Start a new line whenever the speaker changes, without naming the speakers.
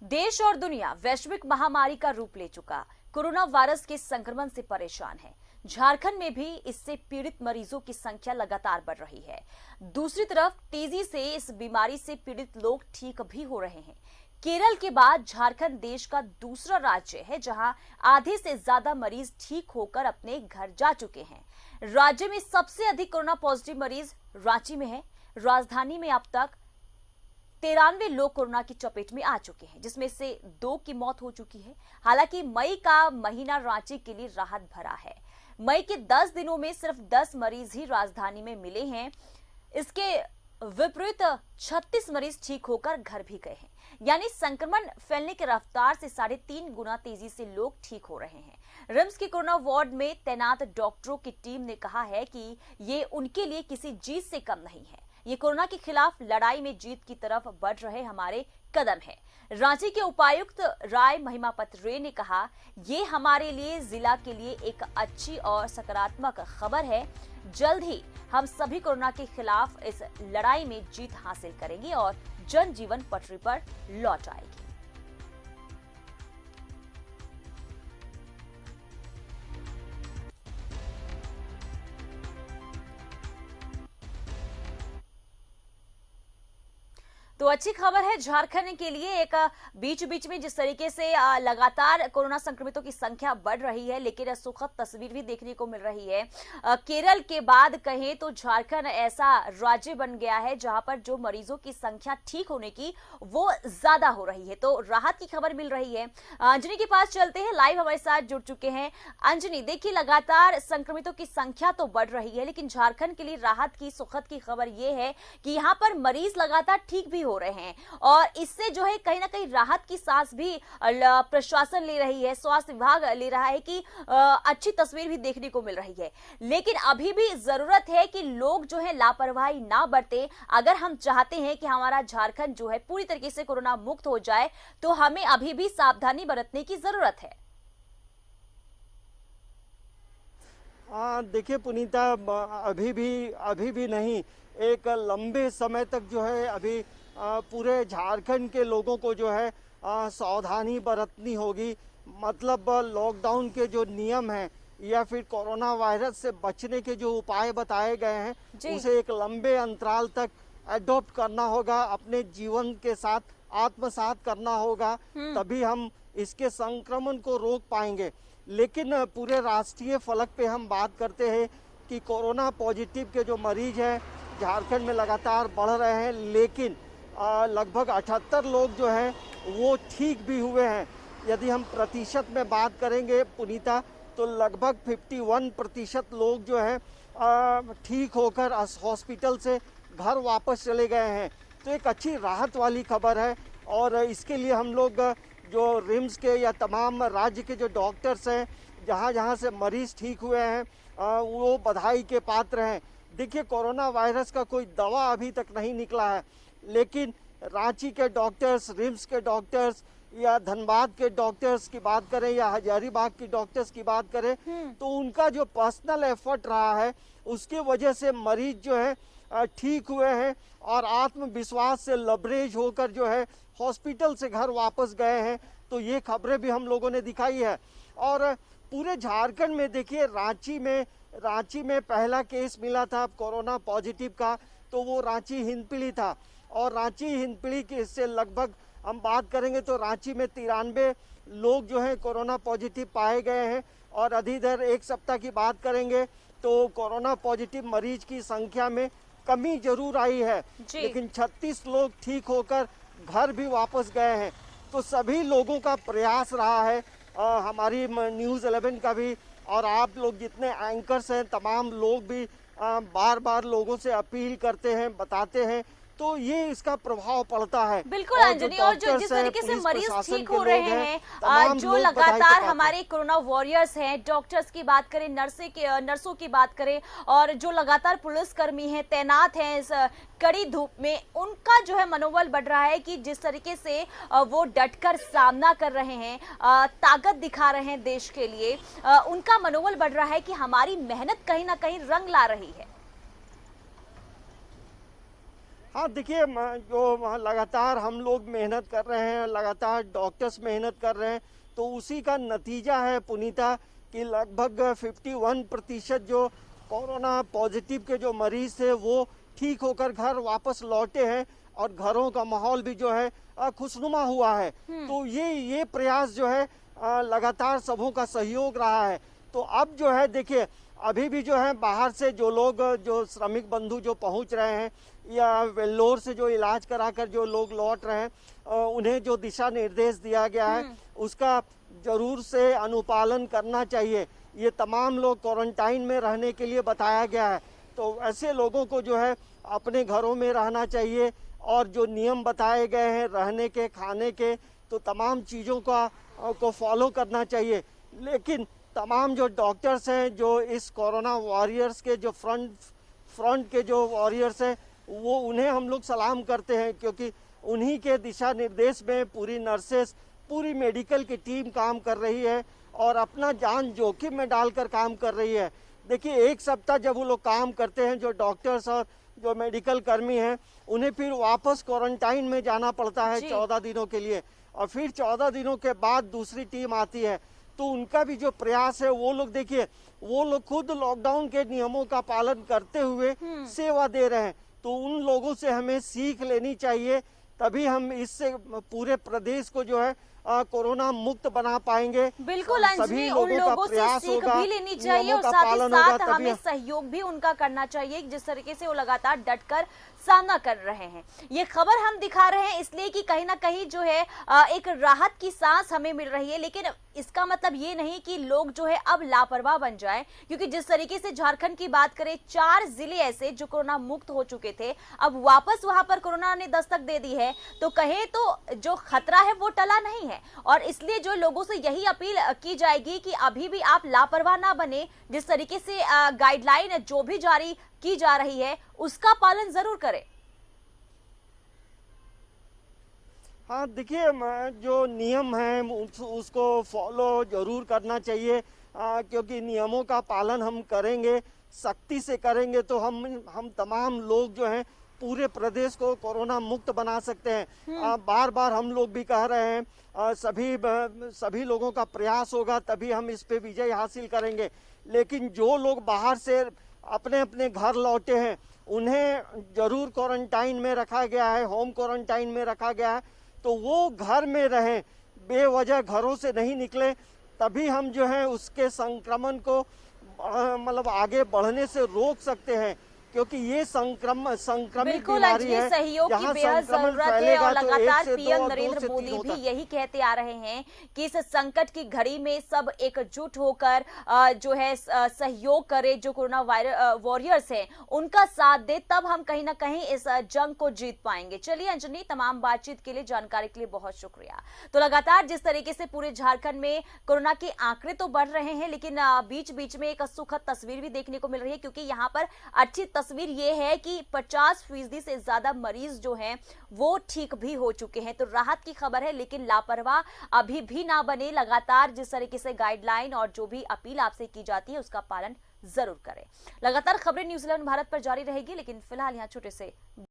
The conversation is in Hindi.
देश और दुनिया वैश्विक महामारी का रूप ले चुका कोरोना वायरस के संक्रमण से परेशान है। झारखंड में भी इससे पीड़ित मरीजों की संख्या लगातार बढ़ रही है। दूसरी तरफ तेजी से इस बीमारी से पीड़ित लोग ठीक भी हो रहे हैं। केरल के बाद झारखंड देश का दूसरा राज्य है जहां आधे से ज्यादा मरीज ठीक होकर अपने घर जा चुके हैं। राज्य में सबसे अधिक कोरोना पॉजिटिव मरीज रांची में है। राजधानी में अब तक 93 लोग कोरोना की चपेट में आ चुके हैं, जिसमें से 2 की मौत हो चुकी है। हालांकि मई का महीना रांची के लिए राहत भरा है। मई के 10 दिनों में सिर्फ 10 मरीज ही राजधानी में मिले हैं। इसके विपरीत 36 मरीज ठीक होकर घर भी गए हैं, यानी संक्रमण फैलने की रफ्तार से 3.5 गुना तेजी से लोग ठीक हो रहे हैं। रिम्स के कोरोना वार्ड में तैनात डॉक्टरों की टीम ने कहा है कि ये उनके लिए किसी जीत से कम नहीं है। ये कोरोना के खिलाफ लड़ाई में जीत की तरफ बढ़ रहे हमारे कदम है। रांची के उपायुक्त राय महिमापत रे ने कहा, ये हमारे लिए जिला के लिए एक अच्छी और सकारात्मक खबर है। जल्द ही हम सभी कोरोना के खिलाफ इस लड़ाई में जीत हासिल करेंगे और जनजीवन पटरी पर लौट आएगी। तो अच्छी खबर है झारखंड के लिए। एक बीच बीच में जिस तरीके से लगातार कोरोना संक्रमितों की संख्या बढ़ रही है, लेकिन सुखद तस्वीर भी देखने को मिल रही है। केरल के बाद कहें तो झारखंड ऐसा राज्य बन गया है जहां पर जो मरीजों की संख्या ठीक होने की वो ज्यादा हो रही है, तो राहत की खबर मिल रही है। अंजनी के पास चलते हैं, लाइव हमारे साथ जुड़ चुके हैं। अंजनी, देखिए लगातार संक्रमितों की संख्या तो बढ़ रही है, लेकिन झारखंड के लिए राहत की सुखद की खबर यह है कि यहाँ पर मरीज लगातार ठीक भी हो रहे हैं और इससे जो है कहीं ना कहीं राहत की सांस भी प्रशासन ले रही है, स्वास्थ्य विभाग ले रहा है कि अच्छी तस्वीर भी देखने को मिल रही है। लेकिन अभी भी जरूरत है कि लोग जो है लापरवाही ना बरते। अगर हम चाहते हैं कि हमारा झारखंड जो है पूरी तरीके से कोरोना मुक्त हो जाए, तो हमें अभी भी सावधानी बरतने की जरूरत है।
देखिए पुनीता, अभी भी नहीं, एक लंबे समय तक जो है अभी पूरे झारखंड के लोगों को जो है सावधानी बरतनी होगी। मतलब लॉकडाउन के जो नियम हैं या फिर कोरोना वायरस से बचने के जो उपाय बताए गए हैं उसे एक लंबे अंतराल तक अडॉप्ट करना होगा, अपने जीवन के साथ आत्मसात करना होगा, तभी हम इसके संक्रमण को रोक पाएंगे। लेकिन पूरे राष्ट्रीय फलक पे हम बात करते हैं कि कोरोना पॉजिटिव के जो मरीज हैं झारखंड में लगातार बढ़ रहे हैं, लेकिन लगभग 78 लोग जो हैं वो ठीक भी हुए हैं। यदि हम प्रतिशत में बात करेंगे पुनीता, तो लगभग 51% लोग जो हैं ठीक होकर हॉस्पिटल से घर वापस चले गए हैं। तो एक अच्छी राहत वाली खबर है और इसके लिए हम लोग जो रिम्स के या तमाम राज्य के जो डॉक्टर्स हैं, जहाँ से मरीज ठीक हुए हैं, वो बधाई के पात्र हैं। देखिए, कोरोना वायरस का कोई दवा अभी तक नहीं निकला है, लेकिन रांची के डॉक्टर्स, रिम्स के डॉक्टर्स या धनबाद के डॉक्टर्स की बात करें या हजारीबाग की डॉक्टर्स की बात करें, तो उनका जो पर्सनल एफर्ट रहा है उसके वजह से मरीज जो है ठीक हुए हैं और आत्मविश्वास से लबरेज होकर जो है हॉस्पिटल से घर वापस गए हैं। तो ये खबरें भी हम लोगों ने दिखाई है। और पूरे झारखंड में देखिए, रांची में पहला केस मिला था कोरोना पॉजिटिव का, तो वो रांची हिंदपीढ़ी था और रांची हिंदपीढ़ी के से लगभग हम बात करेंगे तो रांची में 93 लोग जो हैं कोरोना पॉजिटिव पाए गए हैं। और इधर एक सप्ताह की बात करेंगे तो कोरोना पॉजिटिव मरीज की संख्या में कमी जरूर आई है, लेकिन 36 लोग ठीक होकर घर भी वापस गए हैं। तो सभी लोगों का प्रयास रहा है, हमारी न्यूज़ 11 का भी, और आप लोग जितने एंकर्स हैं तमाम लोग भी बार बार लोगों से अपील करते हैं, बताते हैं, तो ये इसका प्रभाव पड़ता है।
बिल्कुं अंजनी, और जो जिस तरीके से मरीज ठीक हो रहे हैं, जो लगातार हमारे कोरोना वॉरियर्स हैं, डॉक्टर्स की बात करें, नर्सों की बात करें, और जो लगातार पुलिसकर्मी हैं तैनात हैं इस कड़ी धूप में, उनका जो है मनोबल बढ़ रहा है कि जिस तरीके से वो डटकर सामना कर रहे हैं, ताकत दिखा रहे हैं देश के लिए, उनका मनोबल बढ़ रहा है कि हमारी मेहनत कहीं ना कहीं रंग ला रही है।
हाँ, देखिए जो लगातार हम लोग मेहनत कर रहे हैं, लगातार डॉक्टर्स मेहनत कर रहे हैं, तो उसी का नतीजा है पुनीता कि लगभग 51% जो कोरोना पॉजिटिव के जो मरीज थे वो ठीक होकर घर वापस लौटे हैं और घरों का माहौल भी जो है खुशनुमा हुआ है। तो ये प्रयास जो है लगातार सबों का सहयोग रहा है। तो अब जो है देखिए अभी भी जो है बाहर से जो लोग जो श्रमिक बंधु जो पहुंच रहे हैं या वेल्लोर से जो इलाज कराकर जो लोग लौट रहे हैं उन्हें जो दिशा निर्देश दिया गया है उसका जरूर से अनुपालन करना चाहिए। ये तमाम लोग क्वारंटाइन में रहने के लिए बताया गया है, तो ऐसे लोगों को जो है अपने घरों में रहना चाहिए और जो नियम बताए गए हैं रहने के खाने के तो तमाम चीज़ों को फॉलो करना चाहिए। लेकिन तमाम जो डॉक्टर्स हैं जो इस कोरोना वॉरियर्स के जो फ्रंट के जो वॉरियर्स हैं वो उन्हें हम लोग सलाम करते हैं, क्योंकि उन्हीं के दिशा निर्देश में पूरी नर्सेस पूरी मेडिकल की टीम काम कर रही है और अपना जान जोखिम में डालकर काम कर रही है। देखिए एक सप्ताह जब वो लोग काम करते हैं जो डॉक्टर्स और जो मेडिकल कर्मी हैं उन्हें फिर वापस क्वारंटाइन में जाना पड़ता है 14 दिनों के लिए और फिर 14 दिनों के बाद दूसरी टीम आती है। तो उनका भी जो प्रयास है वो लोग देखिए वो लोग खुद लॉकडाउन के नियमों का पालन करते हुए सेवा दे रहे हैं। तो उन लोगों से हमें सीख लेनी चाहिए, तभी हम इससे पूरे प्रदेश को जो है कोरोना मुक्त बना पाएंगे।
बिल्कुल अंजलि, उन लोगों से सीख भी लेनी चाहिए और साथ ही साथ हमें सहयोग भी उनका करना चाहिए जिस तरीके से वो लगातार डटकर सामना कर रहे हैं। ये खबर हम दिखा रहे हैं इसलिए कि कहीं ना कहीं जो है एक राहत की सांस हमें मिल रही है, लेकिन इसका मतलब ये नहीं कि लोग जो है अब लापरवाह बन जाएं, क्योंकि जिस तरीके से झारखंड की बात करें 4 जिले ऐसे जो कोरोना मुक्त हो चुके थे अब वापस वहां पर कोरोना ने दस्तक दे दी है, तो कहे तो जो खतरा है वो टला नहीं है। और इसलिए जो लोगों से यही अपील की जाएगी कि अभी भी आप लापरवाह ना बने, जिस तरीके से गाइडलाइन जो भी जारी की जा रही है उसका पालन जरूर करें।
हाँ देखिए जो नियम है उसको फॉलो जरूर करना चाहिए, क्योंकि नियमों का पालन हम करेंगे, सख्ती से करेंगे तो हम तमाम लोग जो हैं पूरे प्रदेश को कोरोना मुक्त बना सकते हैं। बार बार हम लोग भी कह रहे हैं सभी लोगों का प्रयास होगा तभी हम इस पे विजय हासिल करेंगे। लेकिन जो लोग बाहर से अपने अपने घर लौटे हैं उन्हें जरूर क्वारंटाइन में रखा गया है, होम क्वारंटाइन में रखा गया है, तो वो घर में रहें, बेवजह घरों से नहीं निकले, तभी हम जो है उसके संक्रमण को मतलब आगे बढ़ने से रोक सकते हैं, क्योंकि ये संक्रमित बीमारी है।
सहयोग की बेहद जरूरत है और लगातार पीएम नरेंद्र मोदी भी यही कहते आ रहे हैं कि इस संकट की घड़ी में सब एकजुट होकर जो है सहयोग करे, जो कोरोना वॉरियर्स हैं उनका साथ दे, तब हम कहीं ना कहीं इस जंग को जीत पाएंगे। चलिए अंजनी, तमाम बातचीत के लिए, जानकारी के लिए बहुत शुक्रिया। तो लगातार जिस तरीके से पूरे झारखंड में कोरोना के आंकड़े तो बढ़ रहे हैं, लेकिन बीच बीच में एक सुखद तस्वीर भी देखने को मिल रही है, क्योंकि यहाँ पर अच्छी तस्वीर ये है कि 50% से ज्यादा मरीज जो हैं वो ठीक भी हो चुके हैं। तो राहत की खबर है, लेकिन लापरवाह अभी भी ना बने। लगातार जिस तरीके से गाइडलाइन और जो भी अपील आपसे की जाती है उसका पालन जरूर करें। लगातार खबरें न्यूज़11 भारत पर जारी रहेगी, लेकिन फिलहाल यहाँ छोटे से